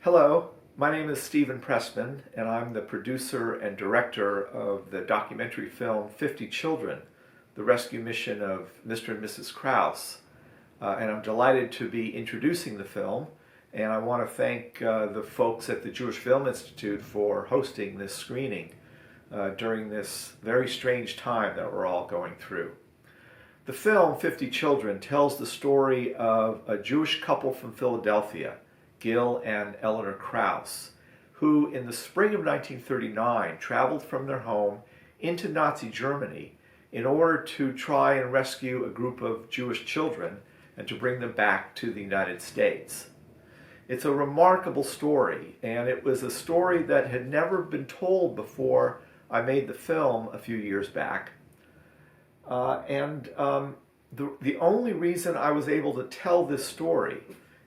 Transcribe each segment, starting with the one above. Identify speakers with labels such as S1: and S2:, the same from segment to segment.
S1: Hello, my name is Steven Pressman, and I'm the producer and director of the documentary film 50 Children, the rescue mission of Mr. and Mrs. Krause. And I'm delighted to be introducing the film, and I want to thank the folks at the Jewish Film Institute for hosting this screening during this very strange time that we're all going through. The film 50 Children tells the story of a Jewish couple from Philadelphia, Gil and Eleanor Krause, who in the spring of 1939 traveled from their home into Nazi Germany in order to try and rescue a group of Jewish children and to bring them back to the United States. It's a remarkable story, and it was a story that had never been told before I made the film a few years back. The only reason I was able to tell this story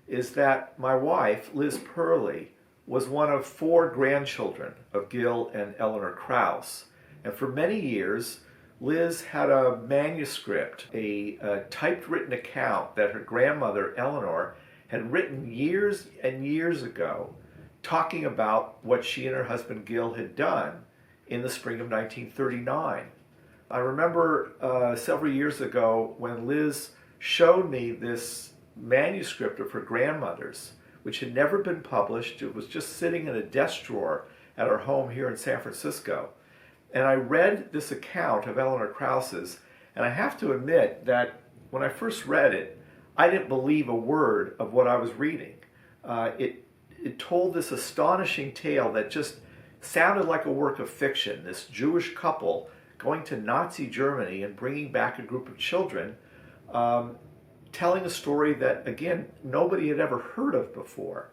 S1: is that my wife, Liz Purley, was one of 4 grandchildren of Gil and Eleanor Krause. And for many years, Liz had a manuscript, a typed written account that her grandmother, Eleanor, had written years and years ago, talking about what she and her husband Gil had done in the spring of 1939. I remember several years ago when Liz showed me this manuscript of her grandmother's, which had never been published. It was just sitting in a desk drawer at our home here in San Francisco. And I read this account of Eleanor Krause's, and I have to admit that when I first read it, I didn't believe a word of what I was reading. It told this astonishing tale that just sounded like a work of fiction, this Jewish couple going to Nazi Germany and bringing back a group of children, telling a story that, again, nobody had ever heard of before.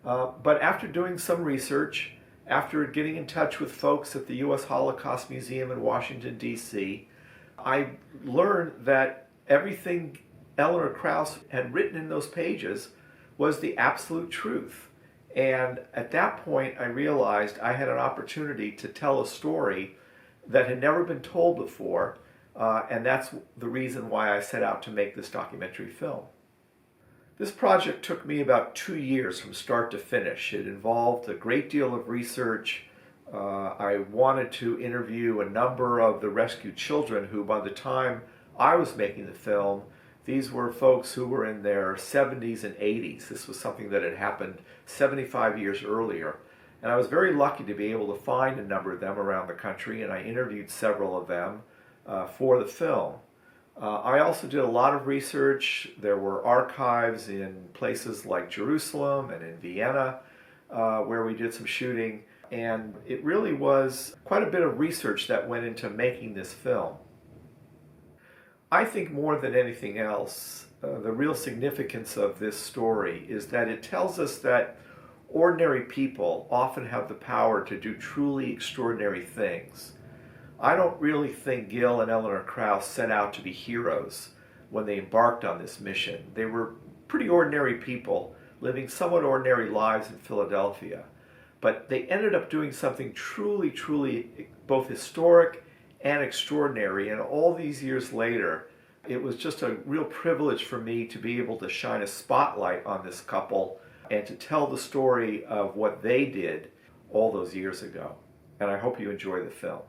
S1: But after doing some research, after getting in touch with folks at the U.S. Holocaust Museum in Washington, D.C., I learned that everything Eleanor Krause had written in those pages was the absolute truth. And at that point, I realized I had an opportunity to tell a story that had never been told before, and that's the reason why I set out to make this documentary film. This project took me about 2 years from start to finish. It involved a great deal of research. I wanted to interview a number of the rescued children who, by the time I was making the film, these were folks who were in their 70s and 80s. This was something that had happened 75 years earlier. And I was very lucky to be able to find a number of them around the country, and I interviewed several of them for the film. I also did a lot of research. There were archives in places like Jerusalem and in Vienna where we did some shooting, and it really was quite a bit of research that went into making this film. I think more than anything else, the real significance of this story is that it tells us that ordinary people often have the power to do truly extraordinary things. I don't really think Gil and Eleanor Krause set out to be heroes when they embarked on this mission. They were pretty ordinary people living somewhat ordinary lives in Philadelphia. But they ended up doing something truly, truly both historic and extraordinary. And all these years later, it was just a real privilege for me to be able to shine a spotlight on this couple and to tell the story of what they did all those years ago. And I hope you enjoy the film.